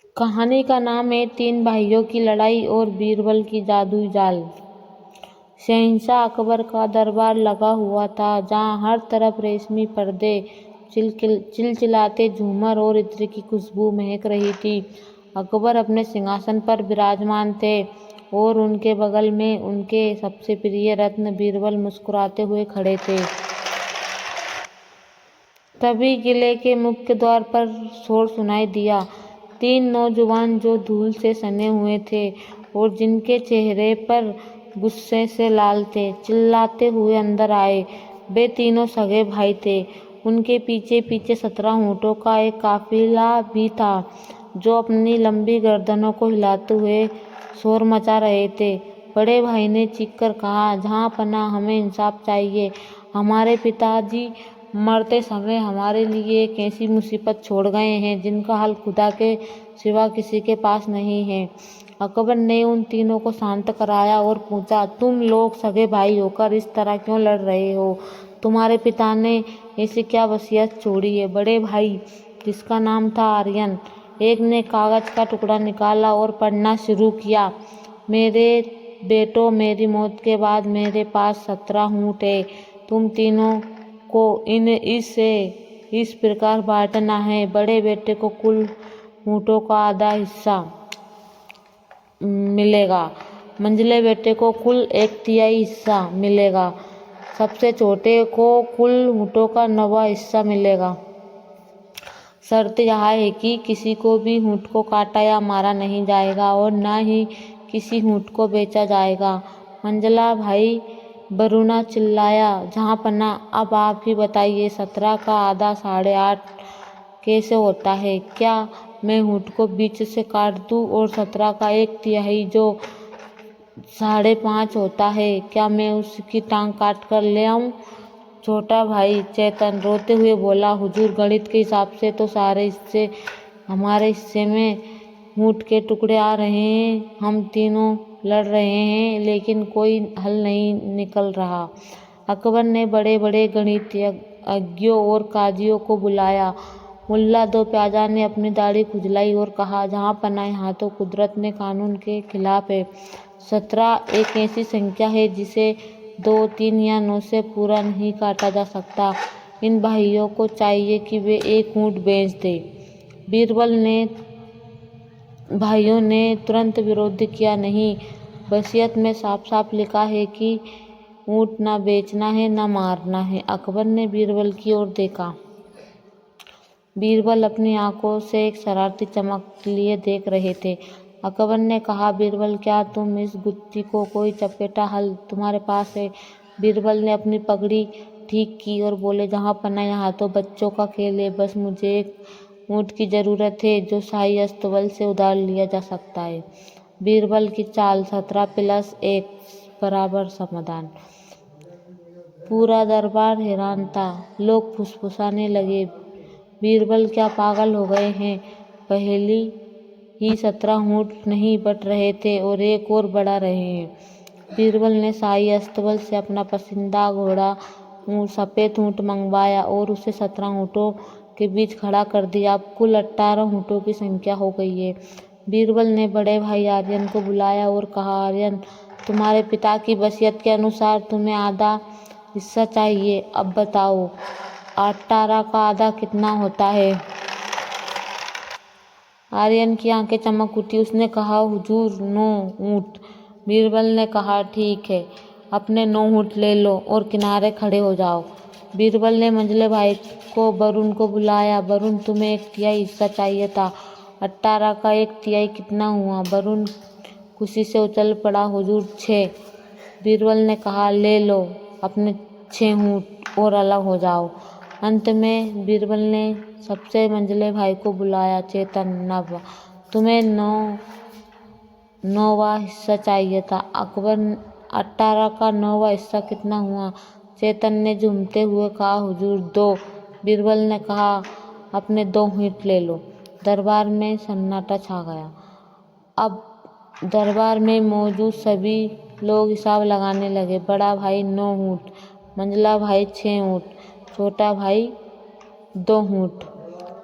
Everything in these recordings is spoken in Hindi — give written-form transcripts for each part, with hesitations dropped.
कहानी का नाम है तीन भाइयों की लड़ाई और बीरबल की जादुई जाल। शहंशाह अकबर का दरबार लगा हुआ था, जहाँ हर तरफ रेशमी पर्दे, चिलचिलाते झूमर और इत्र की खुशबू महक रही थी। अकबर अपने सिंहासन पर विराजमान थे और उनके बगल में उनके सबसे प्रिय रत्न बीरबल मुस्कुराते हुए खड़े थे। तभी किले के मुख्य द्वार पर शोर सुनाई दिया। तीन नौजवान जो धूल से सने हुए थे और जिनके चेहरे पर गुस्से से लाल थे, चिल्लाते हुए अंदर आए। वे तीनों सगे भाई थे। उनके पीछे पीछे 17 ऊँटों का एक काफिला भी था, जो अपनी लंबी गर्दनों को हिलाते हुए शोर मचा रहे थे। बड़े भाई ने चीखकर कहा, जहाँ पनाह, हमें इंसाफ चाहिए। हमारे पिताजी मरते समय हमारे लिए एक ऐसी मुसीबत छोड़ गए हैं जिनका हल खुदा के सिवा किसी के पास नहीं है। अकबर ने उन तीनों को शांत कराया और पूछा, तुम लोग सगे भाई होकर इस तरह क्यों लड़ रहे हो? तुम्हारे पिता ने ऐसी क्या वसीयत छोड़ी है? बड़े भाई, जिसका नाम था आर्यन, एक ने कागज का टुकड़ा निकाला और पढ़ना शुरू किया। मेरे बेटों, मेरी मौत के बाद मेरे पास 17 ऊँट है। तुम तीनों को इस प्रकार बांटना है। बड़े बेटे को कुल ऊँटों का आधा हिस्सा मिलेगा, मंझले बेटे को कुल 1/3 हिस्सा मिलेगा, सबसे छोटे को कुल ऊँटों का 9वां हिस्सा मिलेगा। शर्त यह है कि किसी को भी ऊँट को काटा या मारा नहीं जाएगा और न ही किसी ऊँट को बेचा जाएगा। मंझला भाई वरुणा चिल्लाया, जहाँ पनाह, अब आप ही बताइए, 17 का आधा 8.5 कैसे होता है? क्या मैं ऊँट को बीच से काट दूं और 17 का 1/3 जो 5.5 होता है, क्या मैं उसकी टांग काट कर ले आऊं? छोटा भाई चेतन रोते हुए बोला, हुजूर, गणित के हिसाब से तो सारे हिस्से हमारे हिस्से में ऊँट के टुकड़े आ रहे हैं। हम तीनों लड़ रहे हैं, लेकिन कोई हल नहीं निकल रहा। अकबर ने बड़े बड़े गणितज्ञों और काजियों को बुलाया। मुल्ला दो प्याजा ने अपनी दाढ़ी खुजलाई और कहा, जहाँ पनाह, यहाँ तो कुदरत ने कानून के खिलाफ है। 17 एक ऐसी संख्या है जिसे 2, 3 या 9 से पूरा नहीं काटा जा सकता। इन भाइयों को चाहिए कि वे एक ऊँट बेच दें। बीरबल ने भाइयों ने तुरंत विरोध किया, नहीं, वसीयत में साफ साफ लिखा है कि ऊँट न बेचना है न मारना है। अकबर ने बीरबल की ओर देखा। बीरबल अपनी आंखों से एक शरारती चमक लिए देख रहे थे। अकबर ने कहा, बीरबल, क्या तुम इस गुत्थी को कोई चपेटा हल तुम्हारे पास है? बीरबल ने अपनी पगड़ी ठीक की और बोले, जहाँ पनाह, यहाँ तो बच्चों का खेल है। बस मुझे एक ऊँट की जरूरत है जो शाही अस्तबल से उधार लिया जा सकता है। बीरबल की चाल, 17 + 1 = समाधान। पूरा दरबार हैरान था। लोग फुसफुसाने लगे, बीरबल क्या पागल हो गए हैं? पहली ही 17 ऊँट नहीं बट रहे थे और एक और बढ़ा रहे हैं। बीरबल ने शाही अस्तबल से अपना पसंदीदा घोड़ा सफ़ेद ऊँट मंगवाया और उसे 17 ऊँटों के बीच खड़ा कर दिया। अब कुल 18 ऊँटों की संख्या हो गई है। बीरबल ने बड़े भाई आर्यन को बुलाया और कहा, आर्यन, तुम्हारे पिता की वसीयत के अनुसार तुम्हें आधा हिस्सा चाहिए। अब बताओ, 18 का आधा कितना होता है? आर्यन की आंखें चमक उठी। उसने कहा, हुजूर, 9 ऊँट। बीरबल ने कहा, ठीक है, अपने 9 ऊँट ले लो और किनारे खड़े हो जाओ। बीरबल ने मंझले भाई को वरुण को बुलाया। वरुण, तुम्हें 1/3 हिस्सा चाहिए था। 18 का 1/3 कितना हुआ? वरुण खुशी से उछल पड़ा, हुजूर, 6। बीरबल ने कहा, ले लो अपने 6 ऊँट और अलग हो जाओ। अंत में बीरबल ने सबसे मंझले भाई को बुलाया, चेतन, 9, तुम्हें 9वां हिस्सा चाहिए था। अकबर, 18 का 9वां हिस्सा कितना हुआ? चेतन ने झूमते हुए कहा, हुजूर, 2। बीरबल ने कहा, अपने 2 ऊँट ले लो। दरबार में सन्नाटा छा गया। अब दरबार में मौजूद सभी लोग हिसाब लगाने लगे। बड़ा भाई 9 ऊँट, मंझला भाई 6 ऊँट, छोटा भाई 2 ऊँट,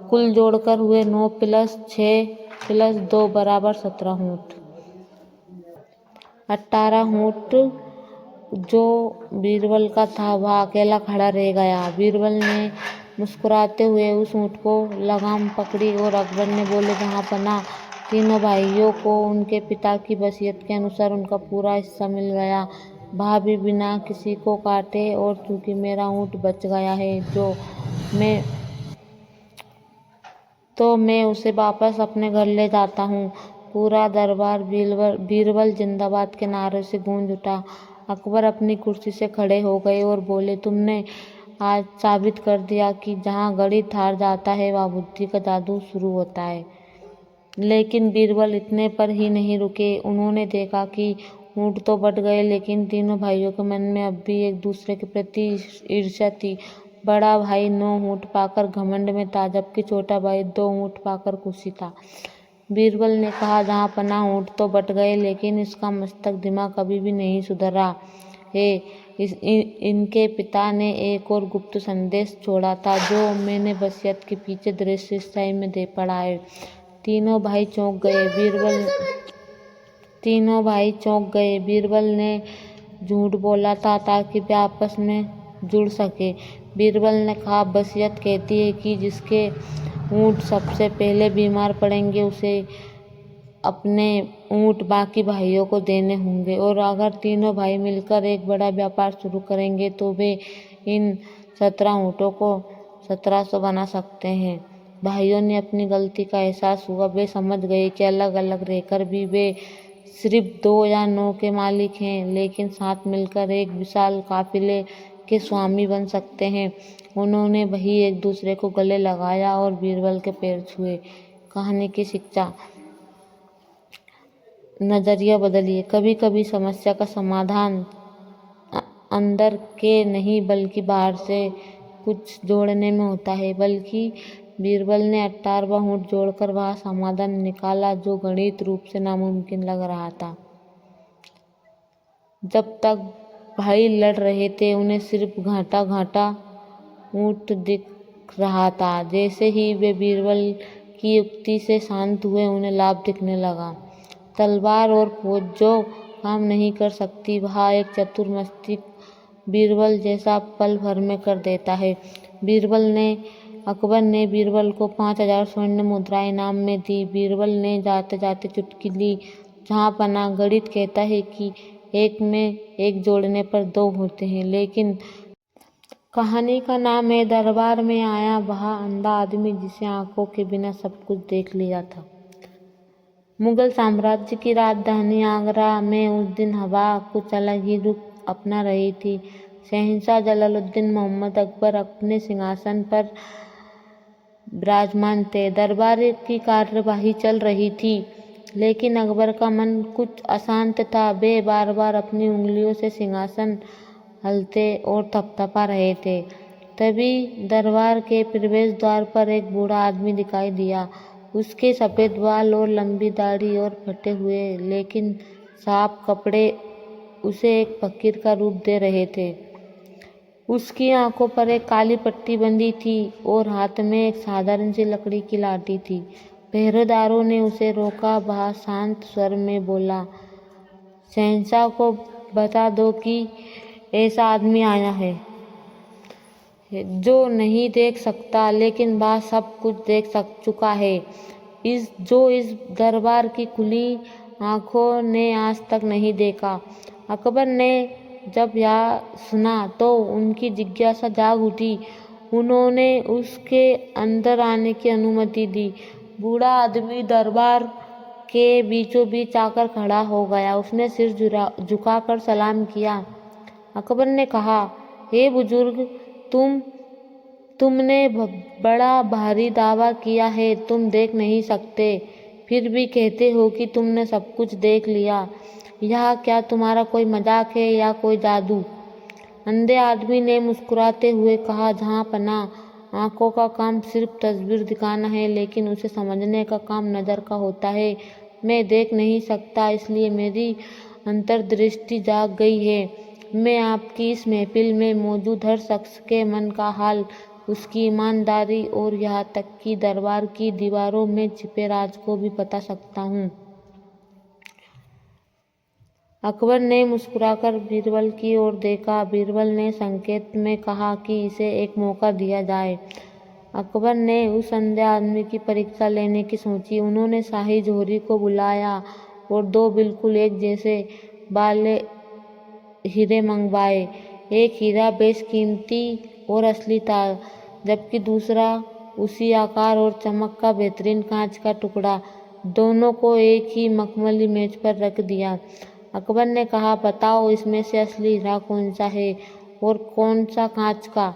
कुल जोड़कर हुए 9 + 6 प्लस 2 बराबर 17 ऊँट। 18 ऊँट जो बीरबल का था वह अकेला खड़ा रह गया। बीरबल ने मुस्कुराते हुए उस ऊँट को लगाम पकड़ी और अकबर ने बोले, जहाँपनाह, तीनों भाइयों को उनके पिता की वसीयत के अनुसार उनका पूरा हिस्सा मिल गया। वह भी बिना किसी को काटे, और चूंकि मेरा ऊँट बच गया है तो मैं उसे वापस अपने घर ले जाता हूँ। पूरा दरबार बीरबल जिंदाबाद के नारे से गूंज उठा। अकबर अपनी कुर्सी से खड़े हो गए और बोले, तुमने आज साबित कर दिया कि जहाँ गणित हार जाता है वहाँ बुद्धि का जादू शुरू होता है। लेकिन बीरबल इतने पर ही नहीं रुके। उन्होंने देखा कि ऊँट तो बट गए, लेकिन तीनों भाइयों के मन में अब भी एक दूसरे के प्रति ईर्ष्या थी। बड़ा भाई 9 ऊँट पाकर घमंड में था, जबकि छोटा भाई 2 ऊँट पाकर खुशी था। बीरबल ने कहा, जहाँपनाह, ऊँट तो बट गए, लेकिन इसका मस्तक दिमाग कभी भी नहीं सुधरा है। इनके पिता ने एक और गुप्त संदेश छोड़ा था, जो मैंने वसीयत के पीछे दृश्य स्याही में दे पड़ा है। तीनों भाई चौंक गए। बीरबल ने झूठ बोला था ताकि वे आपस में जुड़ सके। बीरबल ने कहा, वसीयत कहती है कि जिसके ऊँट सबसे पहले बीमार पड़ेंगे उसे अपने ऊँट बाकी भाइयों को देने होंगे, और अगर तीनों भाई मिलकर एक बड़ा व्यापार शुरू करेंगे तो वे इन 17 ऊँटों को 1700 बना सकते हैं। भाइयों ने अपनी गलती का एहसास हुआ। वे समझ गए कि अलग अलग रहकर भी वे सिर्फ 2 या 9 के मालिक हैं, लेकिन साथ मिलकर एक विशाल काफिले के स्वामी बन सकते हैं। उन्होंने वही एक दूसरे को गले लगाया और बीरबल के पैर छुए। कहानी की शिक्षा: नजरिया बदलिए। कभी कभी समस्या का समाधान अंदर के नहीं बल्कि बाहर से कुछ जोड़ने में होता है। बल्कि बीरबल ने 18वां ऊँट जोड़कर वह समाधान निकाला जो गणित रूप से नामुमकिन लग रहा था। जब तक भाई लड़ रहे थे उन्हें सिर्फ घाटा ऊँट दिख रहा था। जैसे ही वे बीरबल की युक्ति से शांत हुए उन्हें लाभ दिखने लगा। तलवार और फौज जो काम नहीं कर सकती वह एक चतुर मस्तिष्क बीरबल जैसा पल भर में कर देता है। अकबर ने बीरबल को 5000 स्वर्ण मुद्राएं इनाम में दी। बीरबल ने जाते जाते चुटकी ली, जहाँपनाह, गणित कहता है कि 1 में 1 जोड़ने पर 2 होते हैं। लेकिन कहानी का नाम है दरबार में आया वह अंधा आदमी जिसे आंखों के बिना सब कुछ देख लिया था। मुगल साम्राज्य की राजधानी आगरा में उस दिन हवा कुछ अलग ही रुख अपना रही थी। शहंशाह जलालुद्दीन मोहम्मद अकबर अपने सिंहासन पर विराजमान थे। दरबार की कार्यवाही चल रही थी, लेकिन अकबर का मन कुछ अशांत था। वे बार बार अपनी उंगलियों से सिंहासन हलते और थपथपा रहे थे। तभी दरबार के प्रवेश द्वार पर एक बूढ़ा आदमी दिखाई दिया। उसके सफेद बाल और लंबी दाढ़ी और फटे हुए लेकिन साफ कपड़े उसे एक फकीर का रूप दे रहे थे। उसकी आंखों पर एक काली पट्टी बंधी थी और हाथ में एक साधारण सी लकड़ी की लाठी थी। पहरेदारों ने उसे रोका। वह शांत स्वर में बोला, शहंशाह को बता दो कि ऐसा आदमी आया है जो नहीं देख सकता, लेकिन वह सब कुछ देख चुका है, जो इस दरबार की खुली आंखों ने आज तक नहीं देखा। अकबर ने जब यह सुना तो उनकी जिज्ञासा जाग उठी। उन्होंने उसके अंदर आने की अनुमति दी। बूढ़ा आदमी दरबार के बीचों बीच आकर खड़ा हो गया। उसने सिर झुकाकर सलाम किया। अकबर ने कहा, हे बुजुर्ग, तुमने बड़ा भारी दावा किया है तुम देख नहीं सकते, फिर भी कहते हो कि तुमने सब कुछ देख लिया। यह क्या तुम्हारा कोई मजाक है या कोई जादू? अंधे आदमी ने मुस्कुराते हुए कहा, जहाँपनाह, आंखों का काम सिर्फ तस्वीर दिखाना है, लेकिन उसे समझने का काम नज़र का होता है। मैं देख नहीं सकता, इसलिए मेरी अंतर्दृष्टि जाग गई है। मैं आपकी इस महफिल में मौजूद हर शख्स के मन का हाल उसकी ईमानदारी और यहाँ तक कि दरबार की दीवारों में छिपे राज को भी बता सकता हूँ। अकबर ने मुस्कुराकर बीरबल की ओर देखा। बीरबल ने संकेत में कहा कि इसे एक मौका दिया जाए। अकबर ने उस अंधे आदमी की परीक्षा लेने की सोची। उन्होंने शाही जोहरी को बुलाया और 2 बिल्कुल एक जैसे वाले हीरे मंगवाए। एक हीरा बेशकीमती और असली था, जबकि दूसरा उसी आकार और चमक का बेहतरीन कांच का टुकड़ा। दोनों को एक ही मखमली मेज पर रख दिया। अकबर ने कहा, बताओ इसमें से असली हीरा कौन सा है और कौन सा कांच का।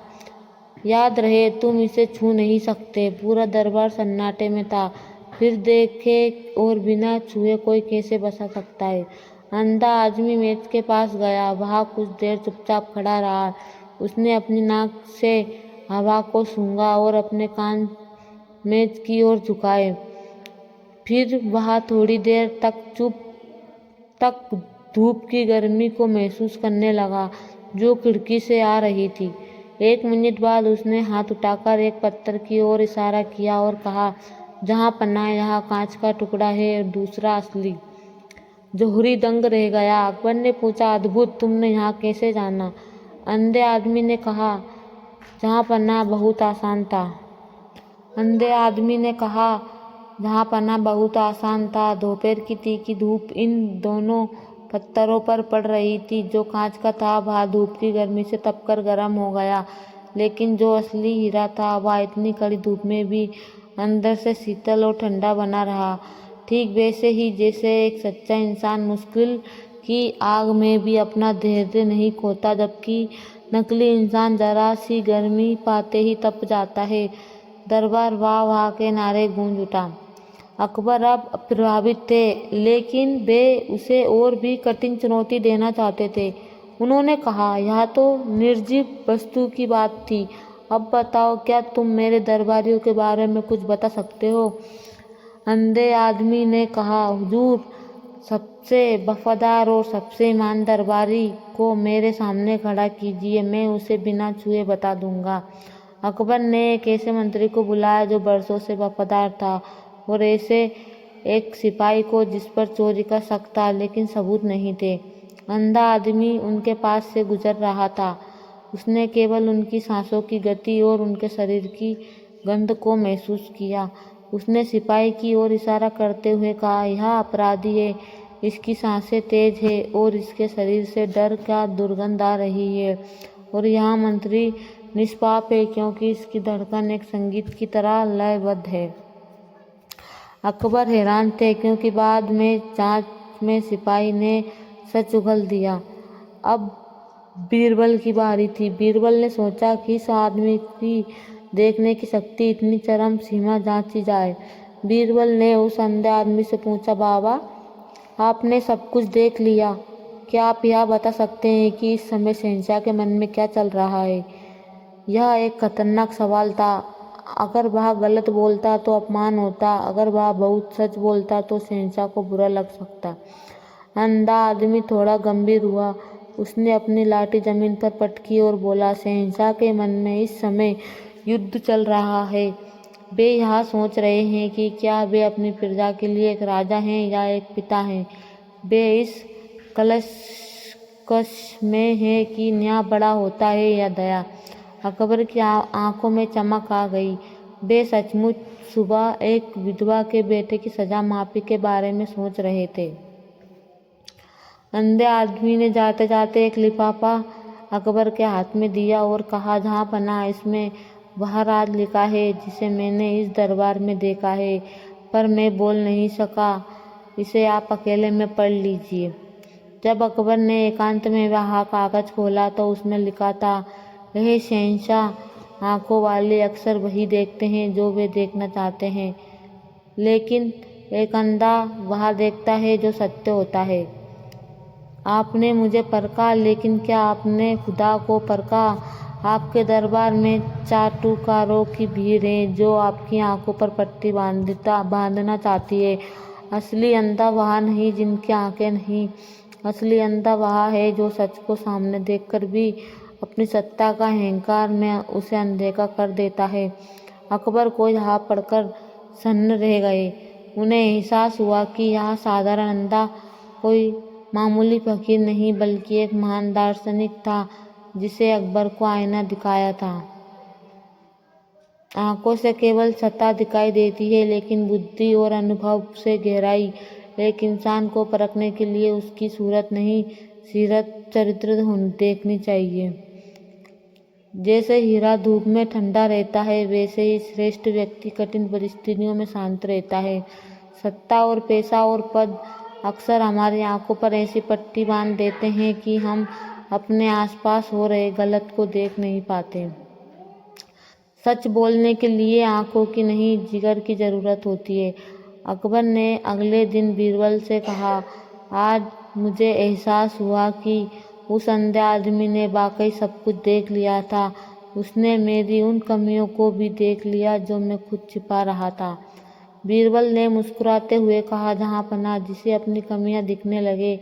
याद रहे तुम इसे छू नहीं सकते। पूरा दरबार सन्नाटे में था। फिर देखे और बिना छुए कोई कैसे बसा सकता है। अंधा आदमी मेज के पास गया। वहाँ कुछ देर चुपचाप खड़ा रहा। उसने अपनी नाक से हवा को सूंघा और अपने कान मेज की ओर झुकाए। फिर वह थोड़ी देर तक धूप की गर्मी को महसूस करने लगा जो खिड़की से आ रही थी। 1 मिनट बाद उसने हाथ उठाकर एक पत्थर की ओर इशारा किया और कहा, जहाँ पन्ना यहाँ कांच का टुकड़ा है और दूसरा असली। जोहरी दंग रह गया। अकबर ने पूछा, अद्भुत, तुमने यहाँ कैसे जाना? अंधे आदमी ने कहा, जहाँ पन्ना बहुत आसान था। दोपहर की तीखी धूप इन दोनों पत्थरों पर पड़ रही थी। जो कांच का था वह धूप की गर्मी से तपकर गर्म हो गया, लेकिन जो असली हीरा था वह इतनी कड़ी धूप में भी अंदर से शीतल और ठंडा बना रहा, ठीक वैसे ही जैसे एक सच्चा इंसान मुश्किल की आग में भी अपना धैर्य नहीं खोता, जबकि नकली इंसान जरा सी गर्मी पाते ही तप जाता है। दरबार वाह वाह के नारे गूंज उठा। अकबर अब प्रभावित थे, लेकिन वे उसे और भी कठिन चुनौती देना चाहते थे। उन्होंने कहा, यह तो निर्जीव वस्तु की बात थी। अब बताओ, क्या तुम मेरे दरबारियों के बारे में कुछ बता सकते हो? अंधे आदमी ने कहा, हुजूर, सबसे वफादार और सबसे ईमानदार दरबारी को मेरे सामने खड़ा कीजिए, मैं उसे बिना छुए बता दूंगा। अकबर ने एक ऐसे मंत्री को बुलाया जो बरसों से वफादार था और ऐसे एक सिपाही को जिस पर चोरी का शक था लेकिन सबूत नहीं थे। अंधा आदमी उनके पास से गुजर रहा था। उसने केवल उनकी सांसों की गति और उनके शरीर की गंध को महसूस किया। उसने सिपाही की ओर इशारा करते हुए कहा, यह अपराधी है, इसकी सांसें तेज है और इसके शरीर से डर का दुर्गंध आ रही है। और यह मंत्री निष्पाप है क्योंकि इसकी धड़कन एक संगीत की तरह लयबद्ध है। अकबर हैरान थे क्योंकि बाद में जांच में सिपाही ने सच उगल दिया। अब बीरबल की बारी थी। बीरबल ने सोचा कि इस आदमी की देखने की शक्ति इतनी चरम सीमा जांची जाए। बीरबल ने उस अंधे आदमी से पूछा, बाबा, आपने सब कुछ देख लिया, क्या आप यह बता सकते हैं कि इस समय शहंशाह के मन में क्या चल रहा है? यह एक खतरनाक सवाल था। अगर वह गलत बोलता तो अपमान होता, अगर वह बहुत सच बोलता तो शहंशाह को बुरा लग सकता। अंधा आदमी थोड़ा गंभीर हुआ। उसने अपनी लाठी जमीन पर पटकी और बोला, शहंशाह के मन में इस समय युद्ध चल रहा है। वे यह सोच रहे हैं कि क्या वे अपनी प्रजा के लिए एक राजा हैं या एक पिता हैं। वे इस कलकश में हैं कि न्याय बड़ा होता है या दया। अकबर की आंखों में चमक आ गई। वे सचमुच सुबह एक विधवा के बेटे की सजा माफी के बारे में सोच रहे थे। अंधे आदमी ने जाते जाते एक लिफाफा अकबर के हाथ में दिया और कहा, जहाँ पना, इसमें वह राज लिखा है जिसे मैंने इस दरबार में देखा है, पर मैं बोल नहीं सका। इसे आप अकेले में पढ़ लीजिए। जब अकबर ने एकांत में वह कागज खोला तो उसमें लिखा था, यह शहंशाह, आंखों वाले अक्सर वही देखते हैं जो वे देखना चाहते हैं, लेकिन एक अंधा वह देखता है जो सत्य होता है। आपने मुझे परखा, लेकिन क्या आपने खुदा को परखा? आपके दरबार में चाटुकारों की भीड़ है जो आपकी आंखों पर पट्टी बांधना चाहती है। असली अंधा वह नहीं जिनकी आंखें नहीं, असली अंधा वह है जो सच को सामने देखकर भी अपनी सत्ता का अहंकार में उसे अनदेखा कर देता है। अकबर को यहाँ पढ़कर सन्न रह गए। उन्हें एहसास हुआ कि यह साधारण अंधा कोई मामूली फकीर नहीं बल्कि एक महान दार्शनिक था जिसे अकबर को आईना दिखाया था। आंखों से केवल सत्ता दिखाई देती है, लेकिन बुद्धि और अनुभव से गहराई। एक इंसान को परखने के लिए उसकी सूरत नहीं, सीरत, चरित्र देखनी चाहिए। जैसे हीरा धूप में ठंडा रहता है, वैसे ही श्रेष्ठ व्यक्ति कठिन परिस्थितियों में शांत रहता है। सत्ता और पैसा और पद अक्सर हमारी आंखों पर ऐसी पट्टी बांध देते हैं कि हम अपने आसपास हो रहे गलत को देख नहीं पाते। सच बोलने के लिए आंखों की नहीं, जिगर की जरूरत होती है। अकबर ने अगले दिन बीरबल से कहा, आज मुझे एहसास हुआ कि उस अंधे आदमी ने वाकई सब कुछ देख लिया था। उसने मेरी उन कमियों को भी देख लिया जो मैं खुद छिपा रहा था। बीरबल ने मुस्कुराते हुए कहा, जहाँ पनाह जिसे अपनी कमियां दिखने लगे